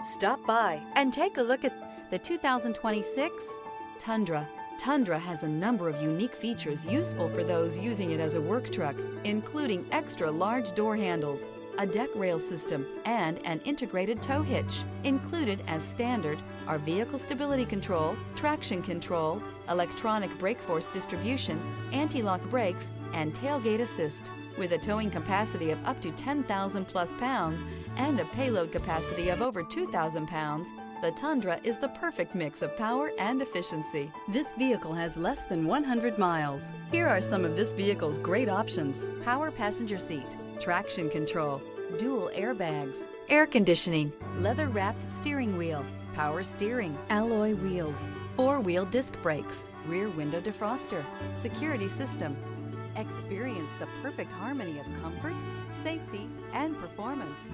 Stop by and take a look at the 2026 Tundra. Tundra has a number of unique features useful for those using it as a work truck, including extra large door handles, a deck rail system, and an integrated tow hitch. Included as standard are vehicle stability control, traction control, electronic brake force distribution, anti-lock brakes, and tailgate assist. With a towing capacity of up to 10,000 plus pounds and a payload capacity of over 2,000 pounds, the Tundra is the perfect mix of power and efficiency. This vehicle has less than 100 miles. Here are some of this vehicle's great options: power passenger seat, traction control, dual airbags, air conditioning, leather-wrapped steering wheel, power steering, alloy wheels, four-wheel disc brakes, rear window defroster, security system. Experience the perfect harmony of comfort, safety, and performance.